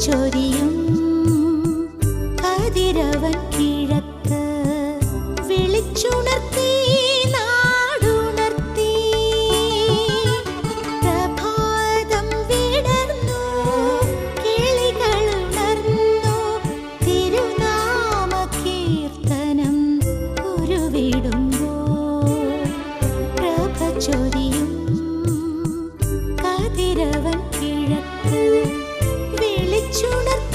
ചൊരിയും കതിരവൻ കിഴക്ക് വിളിച്ചുണർത്തി നാടുണർത്തി. പ്രഭാതം വിടർന്നു കിളികളുണർന്നു തിരുനാമ കീർത്തനം ഉരുവിടുമ്പോൾ പ്രഭ ചൊരിയും കതിരവൻ കിഴക്ക് വിളിച്ചുണർത്തി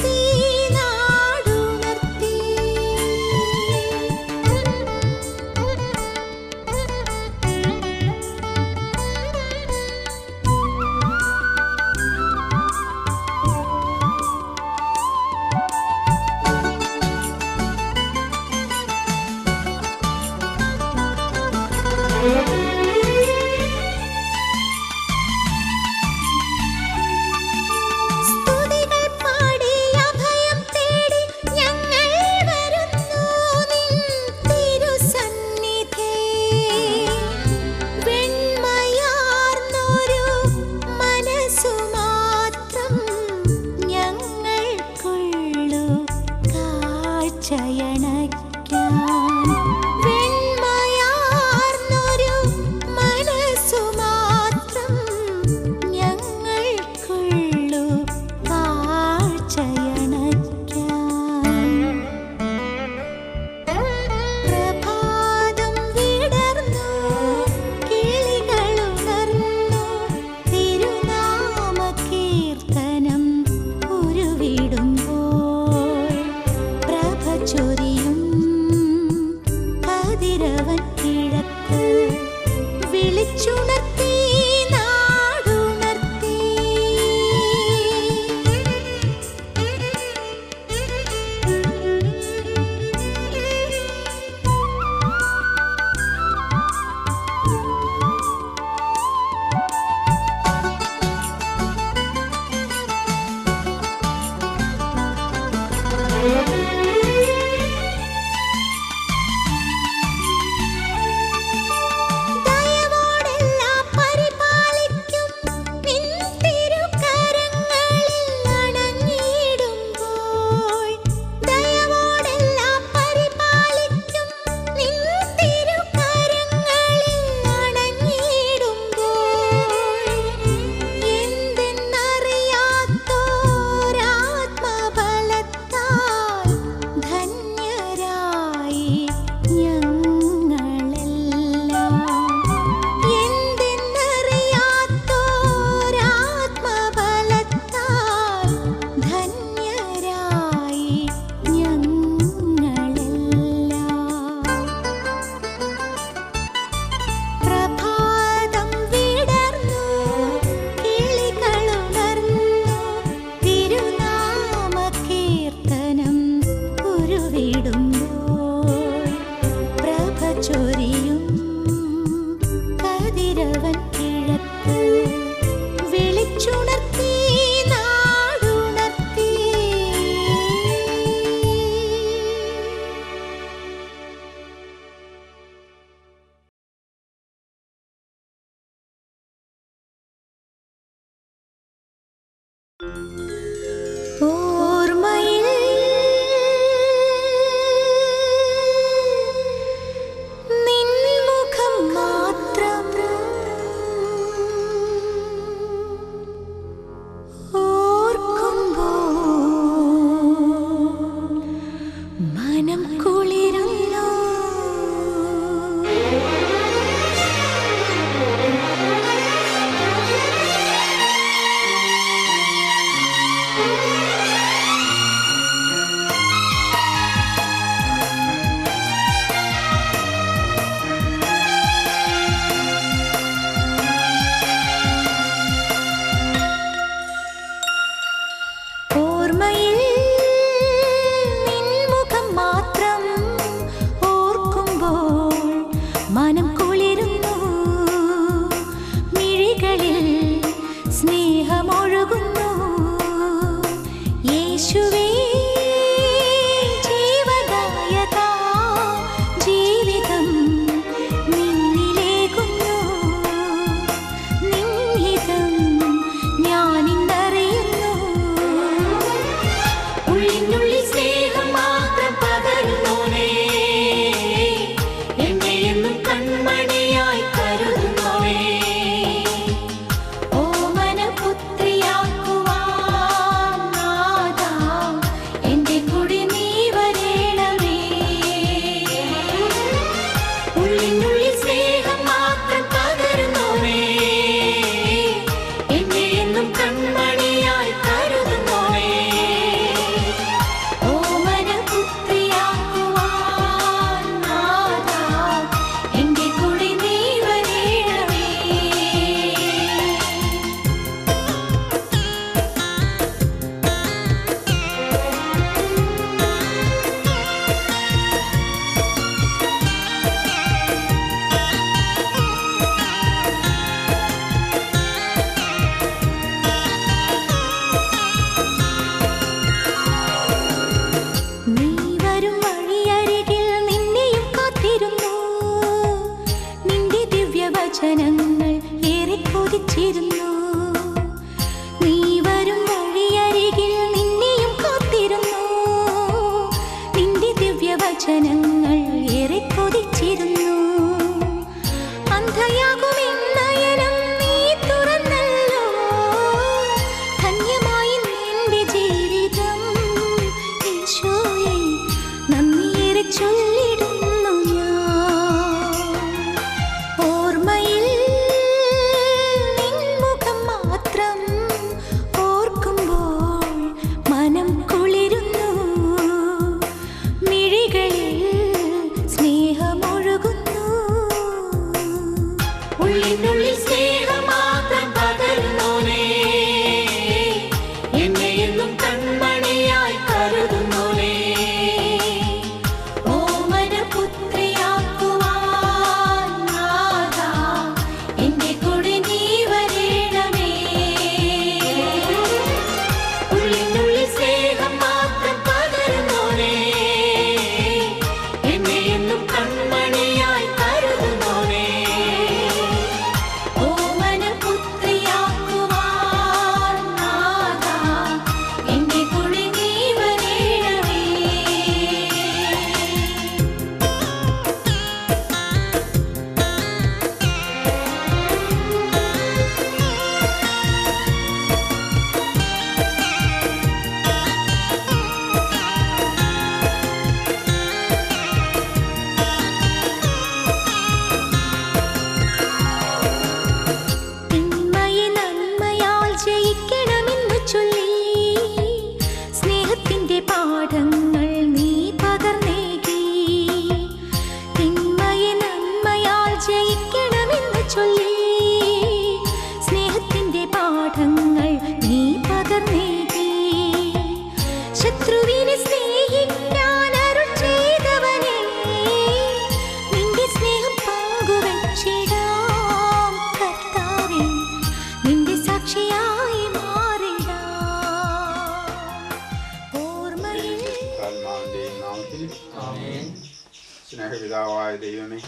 സ്നേഹപിതാവായ ദൈവമേ,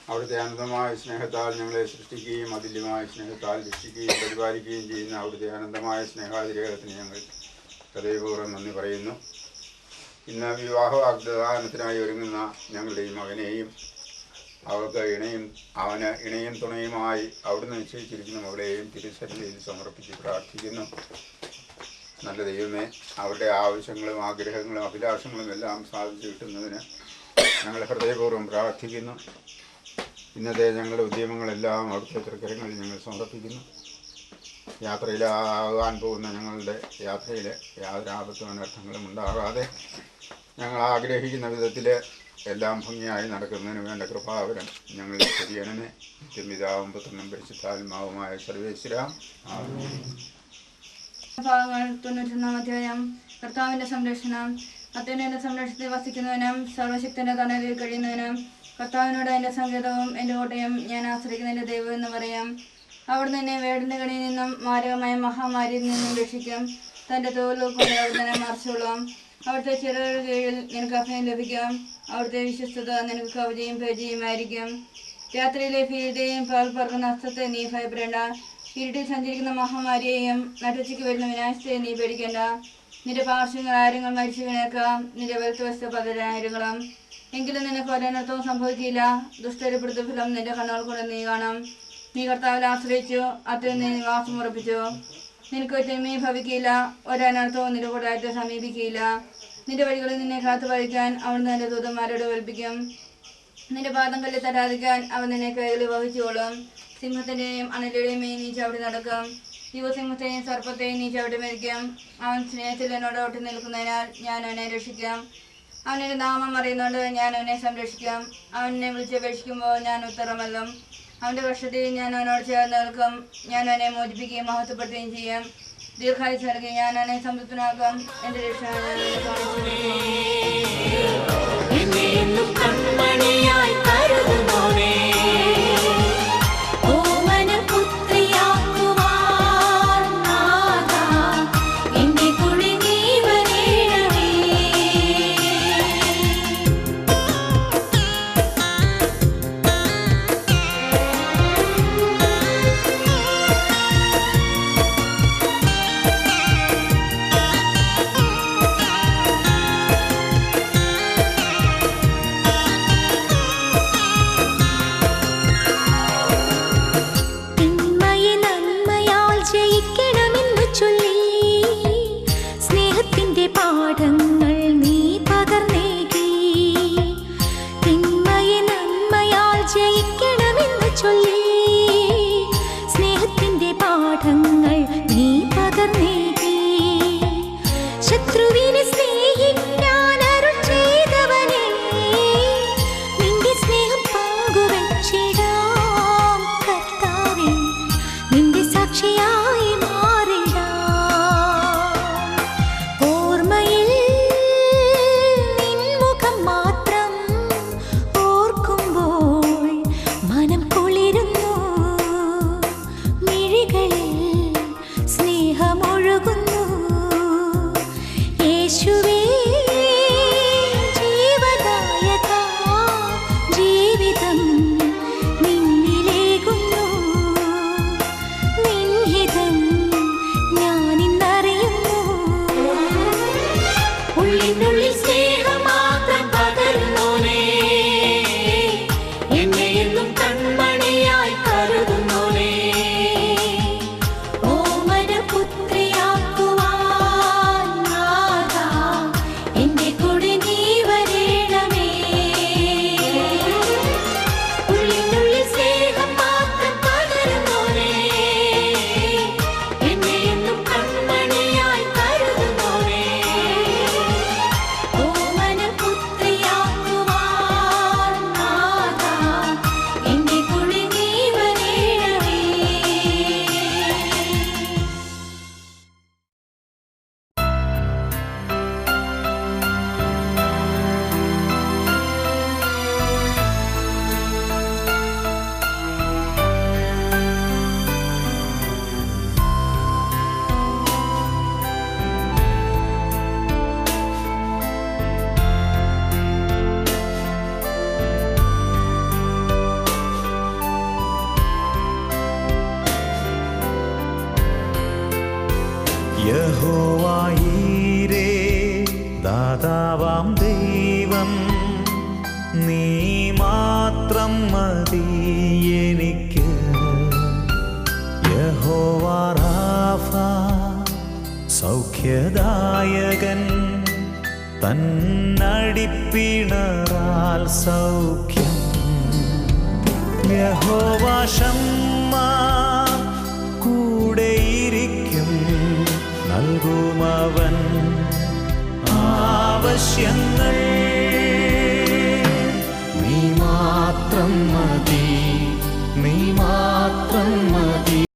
അവിടുത്തെ അനന്തമായ സ്നേഹത്താൽ ഞങ്ങളെ സൃഷ്ടിക്കുകയും അതുല്യമായ സ്നേഹത്താൽ രക്ഷിക്കുകയും പരിപാലിക്കുകയും ചെയ്യുന്ന അവിടുത്തെ അനന്തമായ സ്നേഹാതിരേഖത്തിന് ഞങ്ങൾ ഹൃദയപൂർവ്വം നന്ദി പറയുന്നു. ഇന്ന് വിവാഹ വാഗ്ദാനത്തിനായി ഒരുങ്ങുന്ന ഞങ്ങളുടെ ഈ മകനെയും അവൾക്ക് അവന് ഇണയും തുണയുമായി അവിടുന്ന് നിശ്ചയിച്ചിരിക്കുന്ന മകളെയും തിരുസന്നിധിയിൽ സമർപ്പിച്ച് പ്രാർത്ഥിക്കുന്നു. നല്ല ദൈവമേ, അവരുടെ ആവശ്യങ്ങളും ആഗ്രഹങ്ങളും അഭിലാഷങ്ങളും എല്ലാം സാധിച്ചു കിട്ടുന്നതിന് ഞങ്ങൾ ഹൃദയപൂർവ്വം പ്രാർത്ഥിക്കുന്നു. ഇന്നത്തെ ഞങ്ങളുടെ ഉദ്യമങ്ങളെല്ലാം അവിടുത്തെ തൃക്കരങ്ങളിൽ ഞങ്ങൾ സമർപ്പിക്കുന്നു. യാത്രയിലാകാൻ പോകുന്ന ഞങ്ങളുടെ യാത്രയിൽ യാതൊരു ആപത്തും അനർത്ഥങ്ങളും ഉണ്ടാകാതെ ഞങ്ങൾ ആഗ്രഹിക്കുന്ന വിധത്തിൽ എല്ലാം ഭംഗിയായി നടക്കുന്നതിന് വേണ്ട കൃപാവരം ഞങ്ങൾ ശരിയണമേ. നിത്യപിതാവും പുത്രനും പരിശുദ്ധാത്മാവുമായ സർവേശ്വര. ഭാഗങ്ങൾ 91 അധ്യായം. കർത്താവിന്റെ സംരക്ഷണം. അത്യുന്നത സംരക്ഷണത്തിൽ വസിക്കുന്നവനും സർവശക്തന്റെ തണലിൽ കഴിയുന്നവനും കർത്താവിനോട് എൻ്റെ സങ്കേതവും എൻ്റെ കോട്ടയും ഞാൻ ആശ്രയിക്കുന്ന എൻ്റെ ദൈവം എന്ന് പറയാം. അവിടുന്ന് എന്നെ വേടന്റെ കണിയിൽ നിന്നും മാരകമായ മഹാമാരിയിൽ നിന്നും രക്ഷിക്കും. തൻ്റെ തോലുകൊണ്ട് അവിടുന്ന് മറച്ചോളും. അവിടുത്തെ ചിറകുകളുടെ കീഴിൽ നിനക്ക് അഭയം ലഭിക്കും. അവിടുത്തെ വിശ്വസ്തത നിനക്ക് കവചയും പേജയുമായിരിക്കും. രാത്രിയിലെ ഭീതിയെയും പാൽ പറക്കുന്ന അസ്ത്രത്തെ നീ ഭയപ്പെടേണ്ട. ഇരുട്ടിൽ സഞ്ചരിക്കുന്ന മഹാമാരിയെയും നട്ടുച്ചയ്ക്ക് വരുന്ന വിനാശത്തെ നീ പേടിക്കേണ്ട. നിന്റെ പാർശ്വങ്ങൾ ആയിരങ്ങൾ മരിച്ചു വീണേക്കാം, നിന്റെ വലത്തുവശത്ത് 10,000. എങ്കിലും നിനക്ക് ഒരനർത്ഥവും സംഭവിക്കില്ല. ദുഷ്ടരുടെ പ്രതിഫലം നിന്റെ കണ്ണുകൾ കൊണ്ട് നീ കാണും. നീ കർത്താവിൽ ആശ്രയിച്ചു, അതിൽ നീ നിവാസം ഉറപ്പിച്ചു. നിനക്ക് തിന്മയും ഭവിക്കില്ല, ഒരനർത്ഥവും നിന്റെ കൂടാരത്തെ സമീപിക്കില്ല. നിന്റെ വഴികളിൽ നിന്നെ കാത്തു പരിക്കാൻ അവിടുന്ന് നിന്റെ ദൂതന്മാരോട് കൽപ്പിക്കും. നിന്റെ പാദം കല്ലിൽ തരാതിരിക്കാൻ അവൻ നിന്നെ കൈകളിൽ വഹിച്ചോളും. സിംഹത്തിൻ്റെയും അണലിയുടെയും നീ ചവിട്ടി നടക്കും. യുവസിംഹത്തെയും സർപ്പത്തെയും നീ ചവിട്ടി മരിക്കും. അവൻ സ്നേഹത്തിൽ എന്നോട് ഒട്ടി നിൽക്കുന്നതിനാൽ ഞാൻ അവനെ രക്ഷിക്കാം. അവൻ്റെ നാമം അറിയുന്നതുകൊണ്ട് ഞാൻ അവനെ സംരക്ഷിക്കാം. അവനെ വിളിച്ചപേക്ഷിക്കുമ്പോൾ ഞാൻ ഉത്തരമല്ലും. അവൻ്റെ കഷ്ടത്തിൽ ഞാൻ അവനോട് ചേർന്ന് നിൽക്കും. ഞാൻ അവനെ മോചിപ്പിക്കുകയും മഹത്വപ്പെടുത്തുകയും ചെയ്യും. ദീർഘായുസ്സ് നൽകി ഞാൻ അവനെ സംതൃപ്തനാക്കും. എൻ്റെ യഹോവായീരേ ദാതാവാം ദൈവം, നീ മാത്രം മതി എനിക്ക്. യഹോവ റാഫ സൗഖ്യദായകൻ, തന്നടിപ്പിണറാൽ സൗഖ്യം. യഹോവ ശമ്മ കൂടെയിരിക്കും, നൽകുമവൻ ആവശ്യങ്ങൾ. നീ മാത്രം മതി, നീ മാത്രം മതി.